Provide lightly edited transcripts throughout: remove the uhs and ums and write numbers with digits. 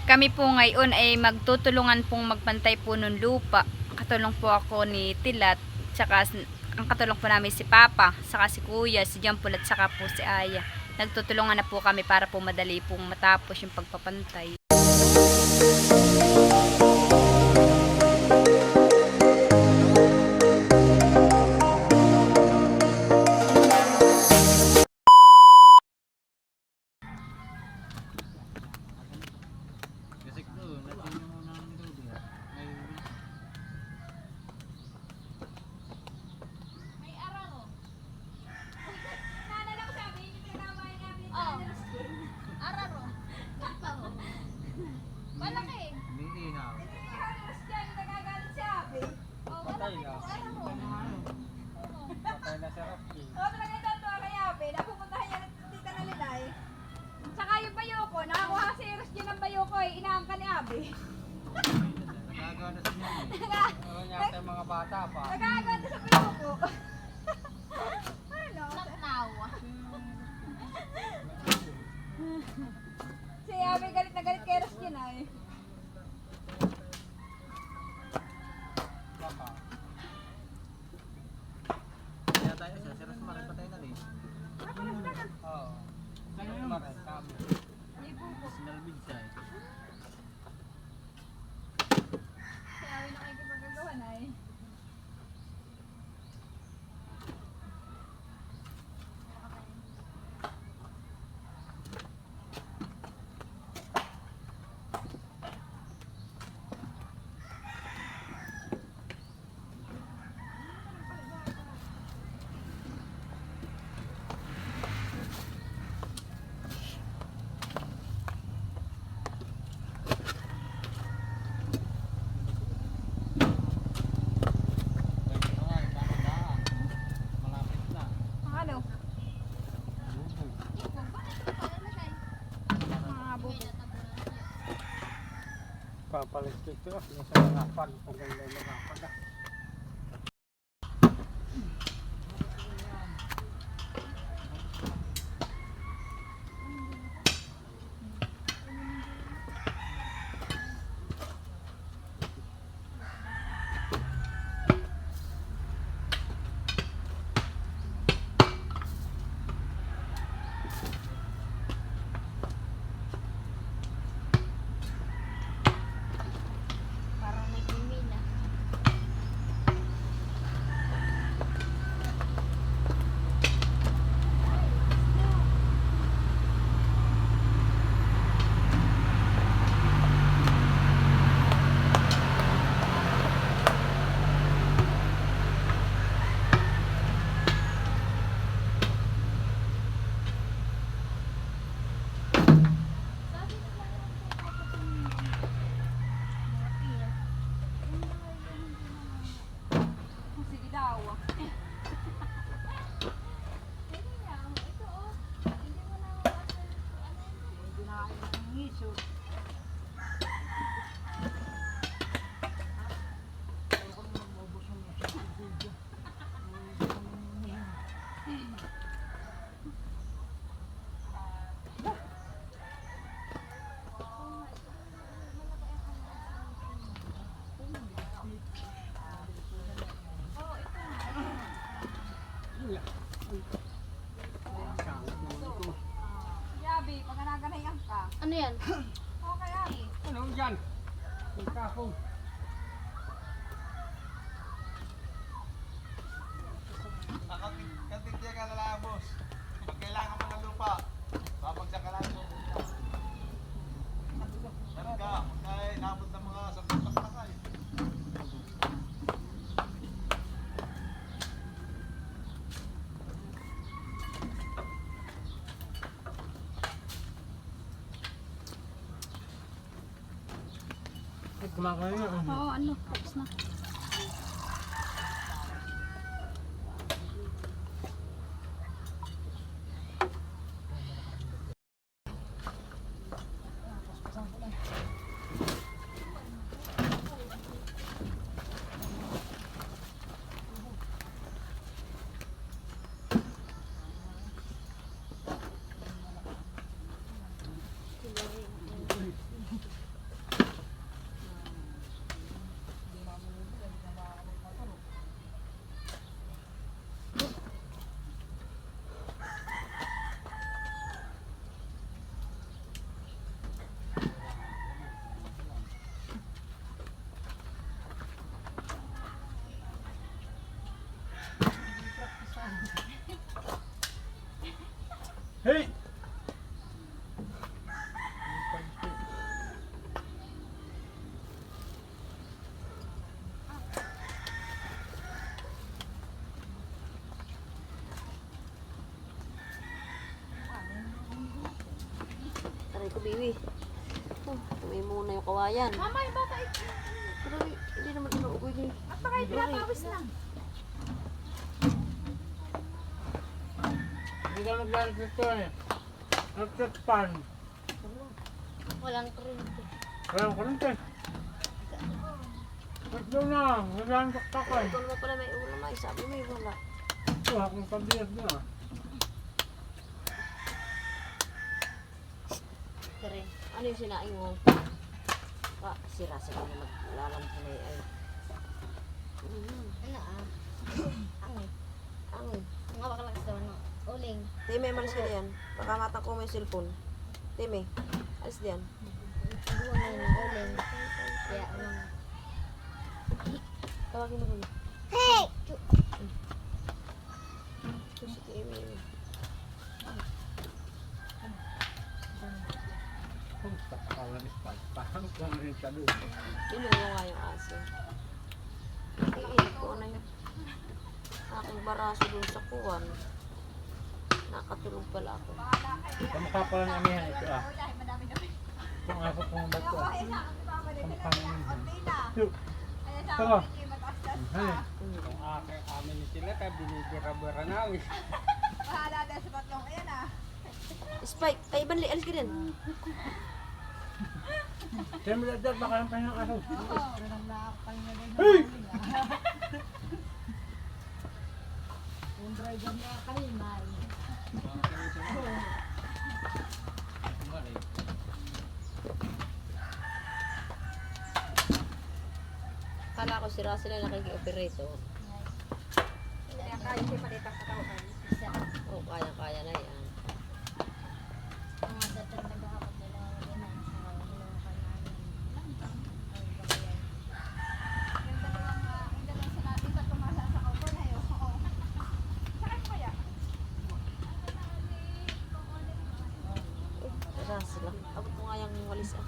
Kami po ngayon ay magtutulungan pong magpantay po ng lupa. Katulong po ako ni Tilat, tsaka ang katulong po namin si Papa, saka si Kuya, si Jampol at saka po si Aya. Nagtutulungan na po kami para po madali pong matapos yung pagpapantay. Saka yung bayoko, nakakuha si Rusty ng bayoko inaangka ni Abi. Nagagawa na sa inyo eh. Meron yata yung mga bata pa. Nagagawa na sa bayoko. Ano? Si Abi galit na galit kay Rusty na eh. Baka. Kaya tayo siya, si Rosmar pa tayo na rin. Oo. Si Rosmar ay kami. Sinalbid siya eh. Si Abi nakikipagagawa na eh. Malapit na. Ano? Bubog. Mga bubo. Papalit ito. Nasa mga pag. Kung ganda yung mga pag. Parang nagmimina. Sige daw. Si Abi, pag naganayan ka. Ano yan? Okay, Abi. Ano yan? Yung kakong. Katintiya ka na lang, boss. Pag kailangan mo ng lupa, babagsak ka lang. Meron ka, kaya inabot ng mga sampung pasakay. Kumakain na. Oo, ano? Tapos na. ko. Tumay muna yung kawayan. Mama, yung bata ito. Pero hindi naman inuugoy din. At baka yung pinapawis lang. Hindi ka naglaan dito eh. Nagset pan. Walang kuryente. Walang kurente. Ba't doon na? Walang taktakan. Ito naman pala may ulam ay. Sabi mo wala. Ito, akong pabiyag na. Kare. Ano yung sinaing mo? Sira-sira na maglalampo na ay. Ano ah? Angay. Ang. Mga bakal ka sa uling. Time, malis ka diyan. Baka matang ko may cellphone. Time, alis diyan. Buwan na ng uling. Kaya ano. Tawagin mo rin. Hey! Ito si Time. Kung takawan ni Spike, parang kung ano yung sabi. Pinulo nga yung aso. Iinit ko na yung aking baraso dun sa kuwan. Nakatulog pala ako. Kamukha pala ng amihan ito ah. Kung ako pong ba't ko ah. Kamukha ng amihan. Yung. Tara. Hey. Kung amin ni sila ka, binibira-bira namin. Bahala dahil sa tatlong ayan ah. Spike, ay banli, alis ka din. Siyempre dad, baka yung pahinang aso. Hey! Kala ko sira sila nakiki-operate oh. Kaya kaya siya palitang katawan. Isa. Oh, kaya-kaya na yan. Mga dapat nag-aakot nila na Sira sila. Abot mo nga yung walis ah.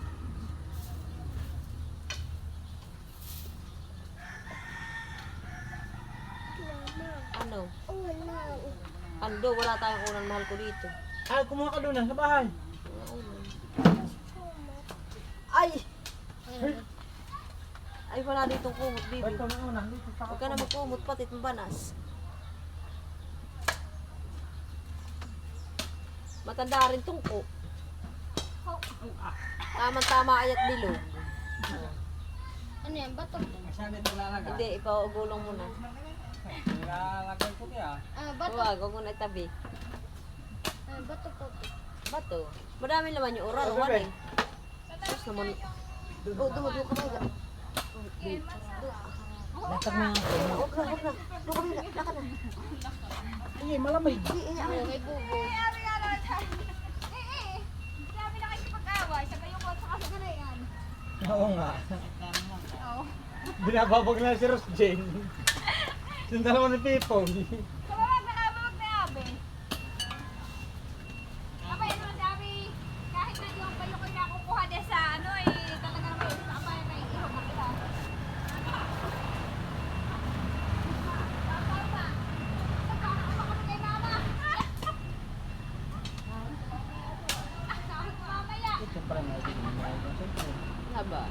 Ano? Ando, wala tayong ulan mahal ko dito. Ay, kumuha ka doon sa bahay. Wala ulan. Ay! Ay, wala ditong kumot, Ba't bibi. ito na una? Dito sa Huwag ka na magkumot, pati mabanas. Matanda rin tungko. Tama-tama ayat bilog. Ano yan? Bato? Saan ito lalagay? Hindi, ipaugulong mo na. Nilalagay ko niya. Bato? Huwag, huwag mo na itabi. Bato po. Bato. Madami naman yung oral, wala eh. Tapos naman. Oh, duho ka ba? Latag na nga. Huwag na, huwag na. Duho ka na, laka na. Ay, malamig. May bubo. Sabi na kayo pag-away. Sabi yung kotsa kasi ka na yan. Oo nga. Oo. Binababag na si Ross Jane. Sinta naman ni Pipong. Kababag na kababag na abe. Abay naman sabi, kahit na yung bayo ko nakukuha din sa ano eh, talaga naman sa kabayan na ihog na kita. Papa, nagkakama kami kay mama. Sahod ko mamaya. Ito parang Haba.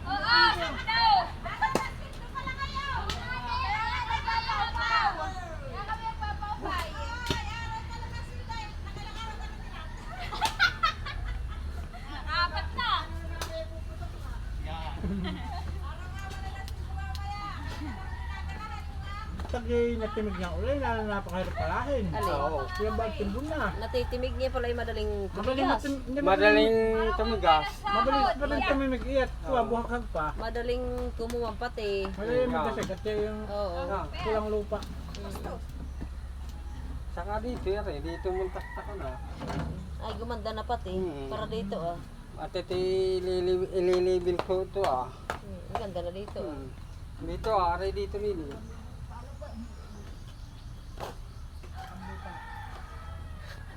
Oo, sama daw. Sinto pala kayo. Kaya kami ang papapay. Nakapat na. Tagay natimig niya ulit, napakahirap palahin. Alin? Oo. Kaya ba timbun na? Natitimig niya pala yung madaling tumigas. Madaling tumigas. Madaling tumimig iyat. Kuha buhakag pa. Madaling kumumampat eh. Madaling magkasag at yung Oo. kulang lupa. Saka dito yan dito muntak ko na. Ay, gumanda na pati. Para dito ah. At ito ililibil ko ito ah. Ang ganda na dito ah. Dito aray dito nili.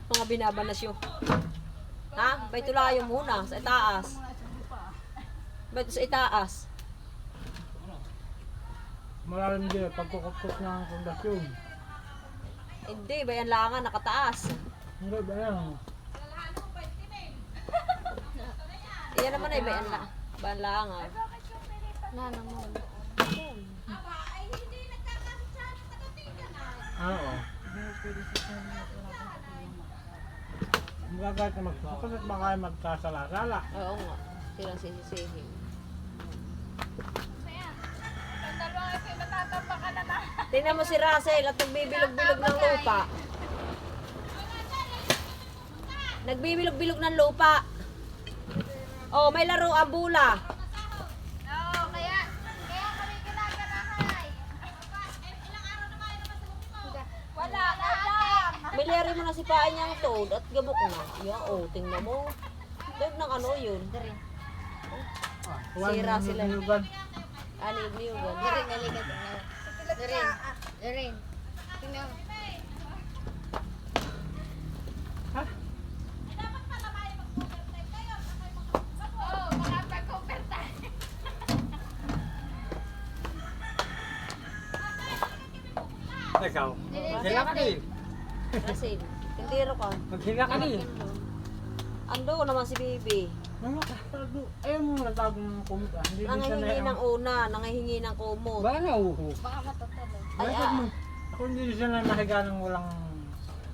Mga binabanas yung... Ha? Bay tulayo muna sa itaas. Bay sa itaas. Malalim din pagkukupkop ng pundasyon. Hindi, bayan langan, nakataas. Hindi ba yan? Iyan naman ay bayan langan. Nana mo. Oo. Magagayat na magsusunod at baka kayo magkasala-sala. Oo nga, silang sisisihin. Ang dalawa ay matatapakan na na. Tingnan mo si Russell at nagbibilog-bilog ng lupa. Nagbibilog-bilog ng lupa. Oh, may laro ang bula. Oo, kaya kami ginaganahay. Ilang araw na kayo naman sa wala na lang. Milyari mo na si paan niyang toad at gabok na. Yeah, oh, tingnan mo. Toad ng ano yun? Sira sila. Niyugan. Anig niyo gan. Darin. Tingnan. Oh, makapag-overtime. Ikaw. Maghila ka din. Russell, tindiro ka. Maghila ka din. Ando naman si Bibi. Ano ka? Ayaw mo natago ng kumot ah. Hindi din siya Nangahingi na ng una, nangahingi ng kumot. Bala uho. Baka matatalo. Ay, Bakit mo? Ako hindi siya na mahiga ng walang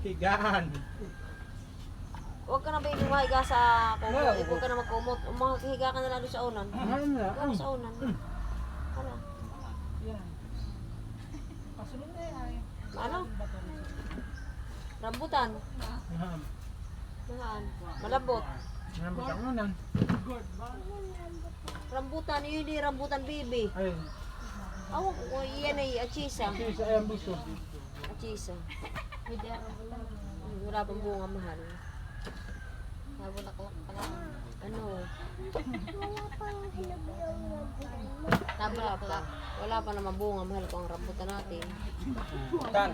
higaan. Huwag ka na ba yung mahiga sa kumot? Huwag ka na magkumot. Mahiga ka na lang doon sa unan. Ano na? Ano sa unan? Ano? Ano? Rambutan. Saan? Malambot. Nambutang mo nan. Rambutan, yun yung rambutan baby. Ayun. Awak ko, yan ay achisa. Kasi sa ayang buso. Achisa. Wala pang bunga mahal. Nabulaklak pa lang. Ano? Wala pa. Wala pa naman bunga mahal ko ang rambutan natin. Tan.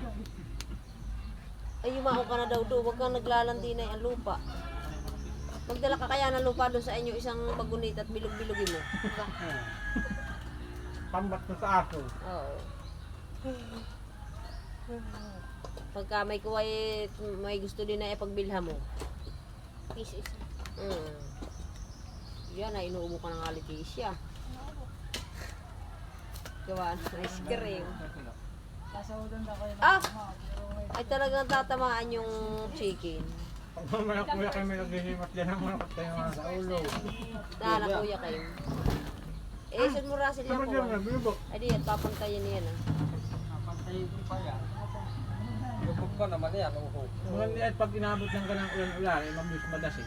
Ay, yumao ka na daw doon. Huwag kang naglalandi na ang lupa. Magdala ka kaya ng lupa doon sa inyo isang bagunit at bilog-bilogin mo. Pambat mo sa aso. Oo. Pagka may kuway, may gusto din na ipagbilha mo. Pieces. Yan na, inuubo ka ng alitesya. Gawa ng ice cream. Ah! Ay talagang tatamaan yung chicken. Pag mamaya kuya kayo may naglihimas dyan ang manakot kayo nga sa ulo. Na kuya kayo. Eh, saan mo Russell yan Sabi po? niya mo nagbibok. Ay di, at papantayan niya na. Napantayin ko pa yan. Lubog ko naman yan, uho. Maganda at pag inabot ng ganang ulan-ulan, ay mabis madasi.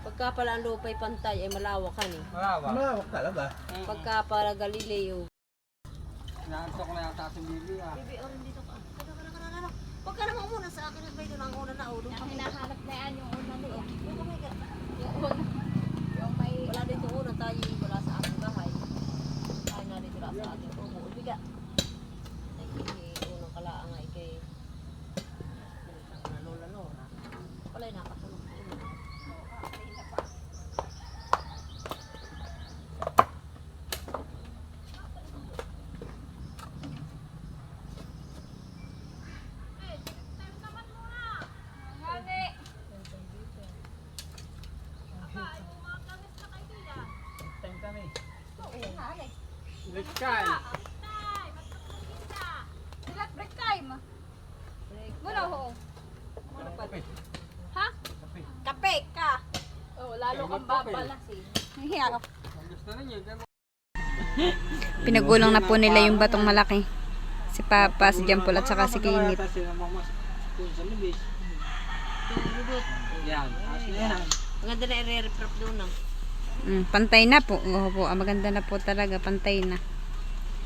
Pagka pala ang lupay pantay, ay malawak ka eh. Malawa. Malawak talaga. Pagka pala Galileo. Naantok na yata si Bibi ah. Bibi, oh, dito ka. Huwag ka naman muna sa akin at may doon ang una na ulo. Ang hinahanap na yan yung una ni. Wala dito una tayo, wala sa ating bahay. Tayo na dito lang sa ating umo. Ibiga. Ay, unang kalaang ay kay Lola. Pala'y nakatulog. Hali. Litkay. Dilat break time. Wala ho. Ha? Kape ka! Oh, lalo kang babalas eh. Hiyarap. Ang gusto ninyo, dyan mo. Pinagulong na po nila yung batong malaki. Si Papa, si Jampol at saka si Kinit. Yan. Yan. Maganda na i-refrap doon ah. Pantay na po. Oo po. Maganda na po talaga. Pantay na.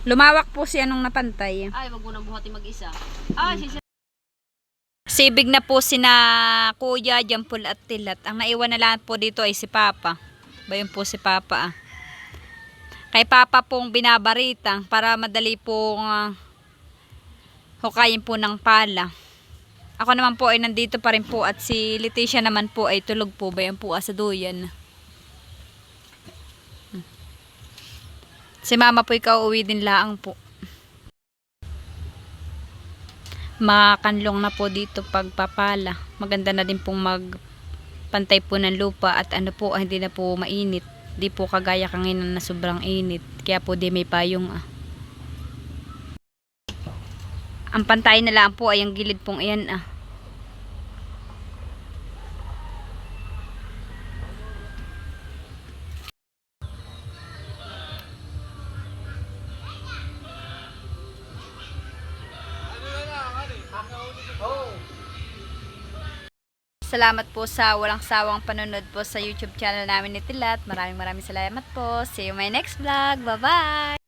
Lumawak po siya nung napantay. Ay, wag mo nang buhati mag-isa. Ay, Sibig na po sina Kuya, Jampol at Tilat. Ang naiwan na lang po dito ay si Papa. Bayon po si Papa. Kay Papa pong binabarita para madali pong hukayin po ng pala. Ako naman po ay nandito pa rin po at si Leticia naman po ay tulog po. Bayon po sa duyan. Si mama po ikaw uwi din laang po. Makakanlong na po dito pagpapala. Maganda na din pong magpantay po ng lupa at ano po, hindi na po mainit. Di po kagaya kanina na sobrang init. Kaya po di may payong Ang pantay na lang po ay ang gilid pong iyan Salamat po sa walang sawang panonood po sa YouTube channel namin ni Tilat. Maraming salamat po. See you my next vlog. Bye-bye!